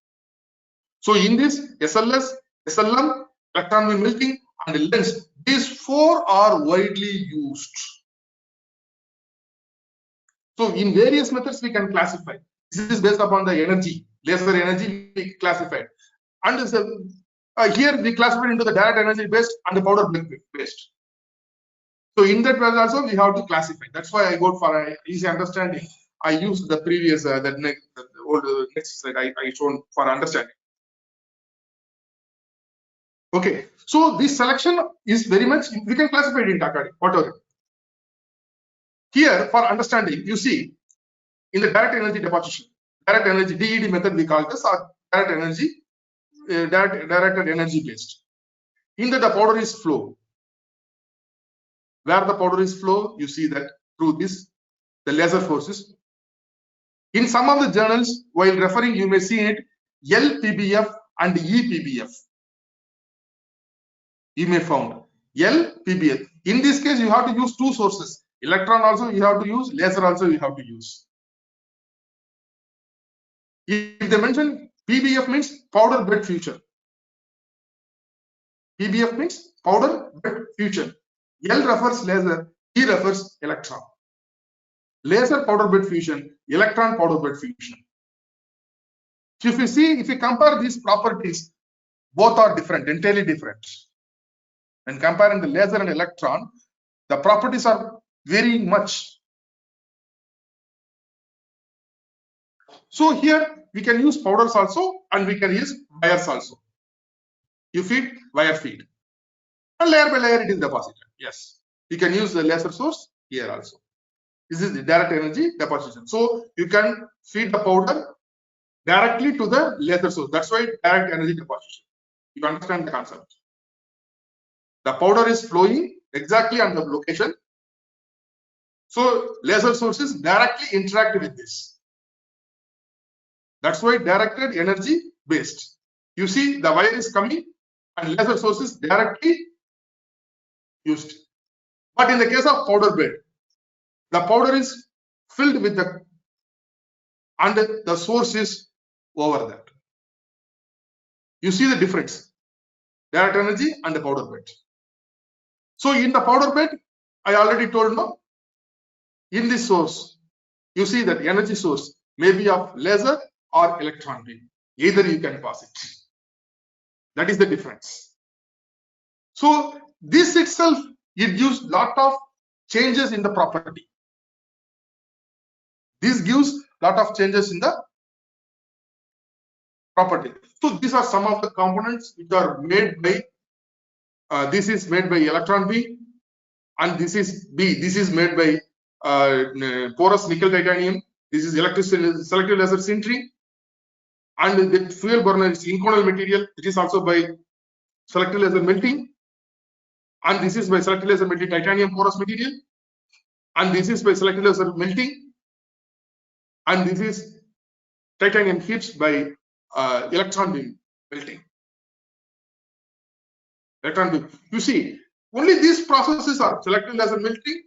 So in this SLS, SLM, electron beam melting, and lens, these four are widely used. So in various methods we can classify. This is based upon the energy, laser energy we classified. And here we classify into the direct energy based and the powder based. So in that way also we have to classify. That's why I go for easy understanding. I used the previous the old next slide I shown for understanding. Okay, so this selection is very much, we can classify it in according whatever. Here for understanding, you see in the direct energy deposition, direct energy DED method we call this, or direct energy, directed energy based. In the powder is flow. Where the powder is flow, you see that through this, the laser forces. In some of the journals, while referring, you may see it LPBF and EPBF. You may found LPBF. In this case, you have to use two sources. Electron also you have to use, laser also you have to use. If they mention PBF means powder bed fusion. PBF means powder bed fusion. L refers laser, E refers electron. Laser powder bed fusion, electron powder bed fusion. So if you see, if you compare these properties, both are different, entirely different. When comparing the laser and electron, the properties are very much. So here we can use powders also, and we can use wires also. You feed, wire feed, and layer by layer it is deposited. Yes, you can use the laser source here also. This is the direct energy deposition. So you can feed the powder directly to the laser source. That's why direct energy deposition. You understand the concept. The powder is flowing exactly on the location. So laser sources directly interact with this. That's why directed energy based. You see the wire is coming and laser sources directly used. But in the case of powder bed, the powder is filled with the, and the source is over that. You see the difference, direct energy and the powder bed. So in the powder bed, I already told no, in this source, you see that energy source may be of laser or electron beam. Either you can pass it. That is the difference. So this itself, it gives lot of changes in the property. This gives lot of changes in the property. So these are some of the components which are made by, this is made by electron beam, and this is B. This is made by porous nickel titanium. This is selective laser sintering, and the fuel burner is inconel material. It is also by selective laser melting, and this is by selective laser melting titanium porous material, and this is by selective laser melting, and this is titanium heats by electron beam melting. Electron beam. You see, only these processes are selective laser melting,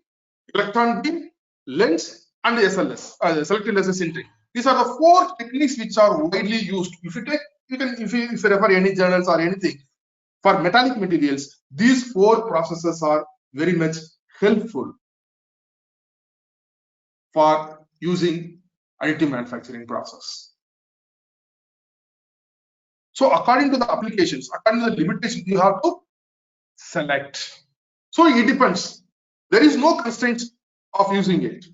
electron beam, lens, and the SLS, selective laser sintering. These are the 4 techniques which are widely used. If you take, if you refer any journals or anything for metallic materials, these 4 processes are very much helpful for using additive manufacturing process. So according to the applications, according to the limitations, you have to select. So it depends. There is no constraints of using it.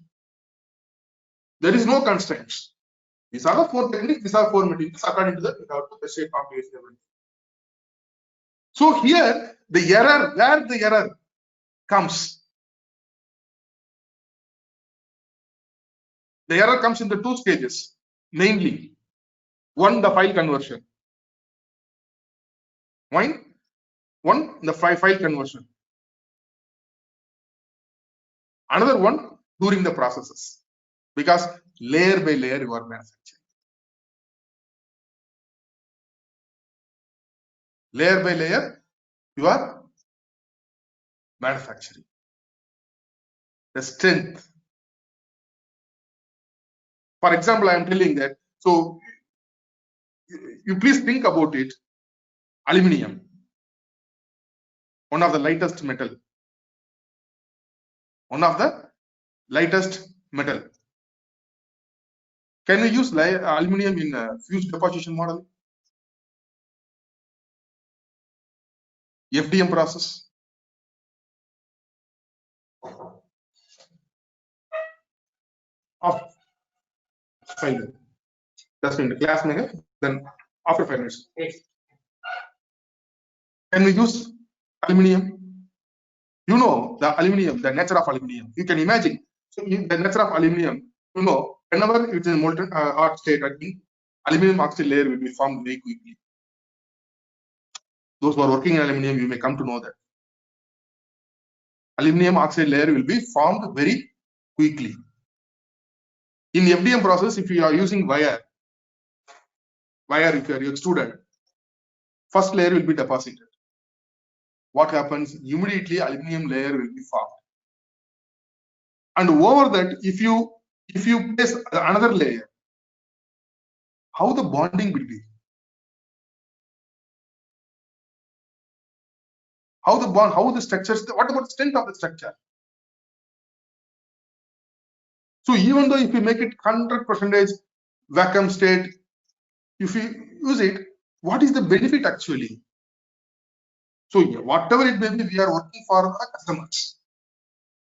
There is no constraints. These are the 4 techniques, these are 4 materials according to the shape of base level. So here the error, where the error comes, the error comes in the 2 stages, mainly. One, the file conversion. One, the file conversion. Another one, during the processes, because layer by layer you are manufacturing. Layer by layer you are manufacturing. The strength. For example, I am telling that, so you please think about it. Aluminium, one of the lightest metal. One of the lightest metal. Can we use aluminium in fused deposition model? FDM process. Of 5 minutes. Just in the class minute, then after 5 minutes. Can we use aluminium? You know the aluminium, the nature of aluminium. You can imagine. So the nature of aluminium, you know, whenever it is in molten hot state, I think aluminium oxide layer will be formed very quickly. Those who are working in aluminium, you may come to know that. Aluminium oxide layer will be formed very quickly. In the FDM process, if you are using wire, if you are extruded, first layer will be deposited. What happens? Immediately aluminium layer will be formed. And over that, if you place another layer, how the bonding will be? How the structures, what about the strength of the structure? So even though if you make it 100% vacuum state, if you use it, what is the benefit actually? So whatever it may be, we are working for the customers.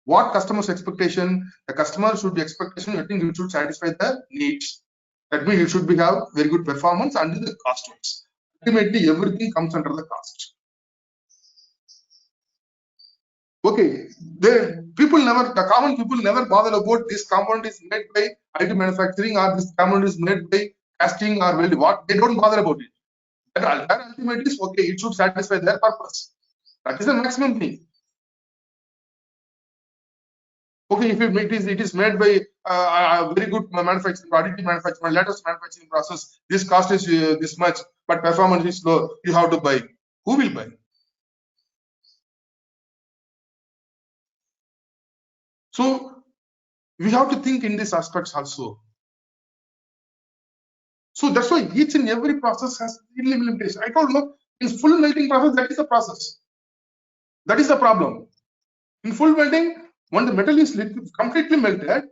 What customers' expectation? The customer should be expectation. I think it should satisfy the needs. That means it should be have very good performance and the cost wise. Ultimately, everything comes under the cost. Okay, the common people never bother about this component is made by IT manufacturing or this component is made by casting or welding. What they don't bother about it. That ultimately is okay. It should satisfy their purpose. That is the maximum thing. Okay, if it is made by a very good manufacturing, additive manufacturing, latest manufacturing process, this cost is this much, but performance is low, you have to buy. Who will buy? So we have to think in these aspects also. So that's why each and every process has limitation. I told you, in full melting process, that is the process. That is the problem. In full melting, when the metal is completely melted,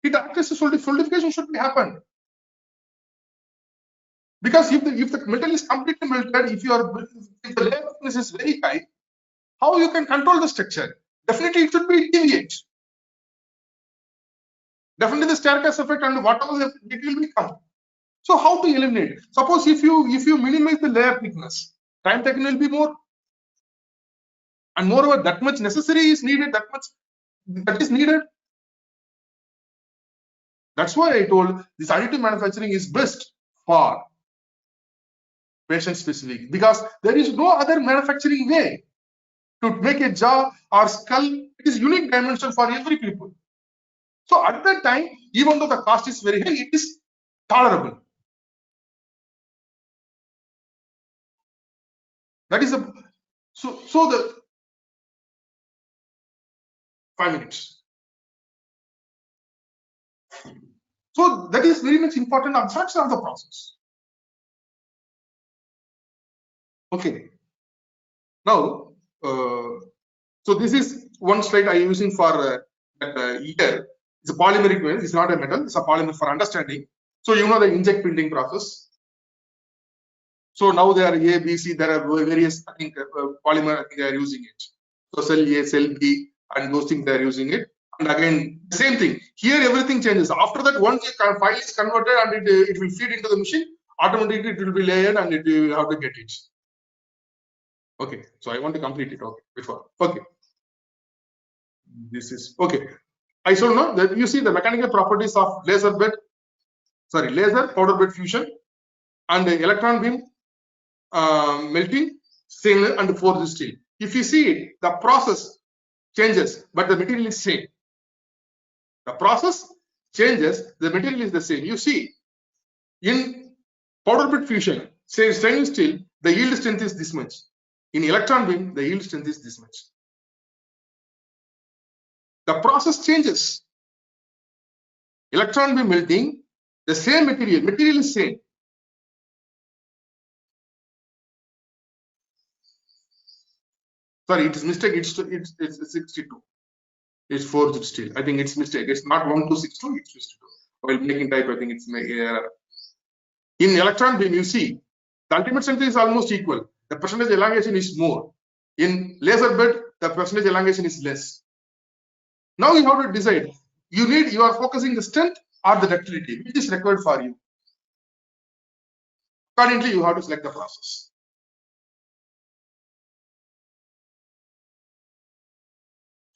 it acts as solidification should be happen. Because if the metal is completely melted, if the layer thickness is very high, how you can control the structure? Definitely it should be deviate. Definitely the staircase effect and whatever it will become. So how to eliminate? Suppose if you minimize the layer thickness, time taken will be more. And moreover, that much necessary is needed, that is needed. That's why I told this additive manufacturing is best for patient specific, because there is no other manufacturing way to make a jaw or skull. It is unique dimension for every people. So at that time, even though the cost is very high, it is tolerable. That is so the 5 minutes. So that is very much important aspects of the process. Okay. Now, so this is one slide I am using for here. It's a polymeric metal. It's not a metal. It's a polymer for understanding. So you know the inkjet printing process. So now there are A, B, C. There are various polymer. I think they are using it. So cell A, cell B, and those things they are using it. And again, same thing. Here everything changes. After that, once the file is converted and it will feed into the machine, automatically it will be layered and you have to get it. Okay, so I want to complete it. Okay, before. Okay, this is okay. I should know that you see the mechanical properties of laser powder bed fusion and the electron beam melting, stainless and forged steel. If you see it, the process changes, but the material is same. The process changes, the material is the same. You see, in powder bed fusion, say stainless steel, the yield strength is this much. In electron beam, the yield strength is this much. The process changes. Electron beam melting, the same material is same. Sorry, it is mistake. It's 62. It's forged steel. I think it's mistake. It's not 1262. It's 62. While making type, I think it's error. In electron beam, you see the ultimate strength is almost equal. The percentage elongation is more. In laser bed, the percentage elongation is less. Now you have to decide. You are focusing the strength or the ductility, which is required for you. Accordingly, you have to select the process.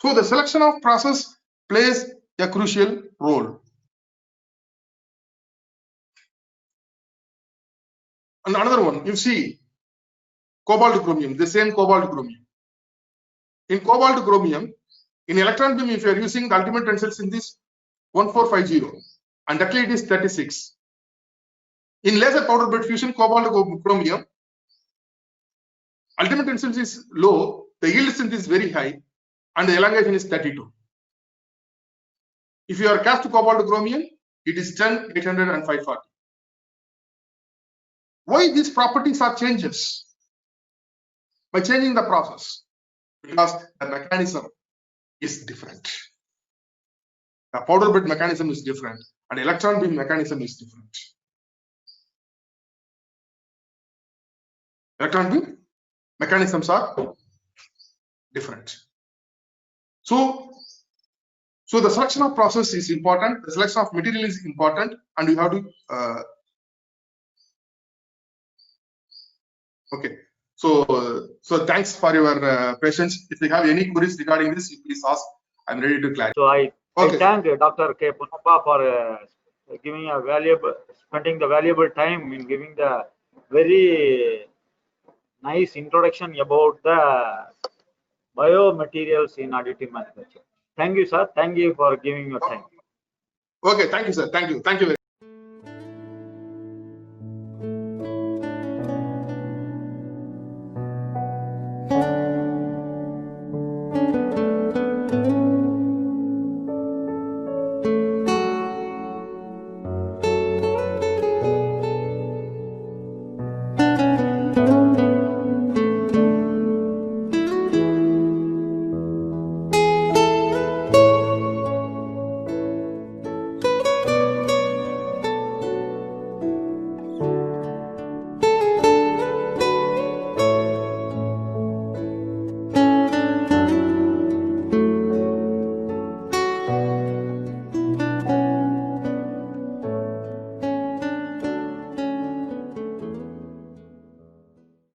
So the selection of process plays a crucial role. And another one, you see, cobalt chromium, the same cobalt chromium. In cobalt chromium, in electron beam, if you are using the ultimate tensile strength is 1450 and ductility is 36. In laser powder bed fusion, cobalt chromium, ultimate tensile is low, the yield strength is very high, and the elongation is 32. If you are cast cobalt chromium, it is 10, 800, and 540. Why these properties are changes? By changing the process, because the mechanism is different. The powder bed mechanism is different and electron beam mechanism is different. Electron beam mechanisms are different. So the selection of process is important, the selection of material is important, and you have to okay. So thanks for your patience. If you have any queries regarding this, you please ask. I'm ready to clarify. So I Okay. thank Dr. K. Punnappa for giving a spending the valuable time in giving the very nice introduction about the biomaterials in additive manufacturing. Thank you, sir. Thank you for giving your time. Okay, thank you, sir. Thank you. Thank you very much.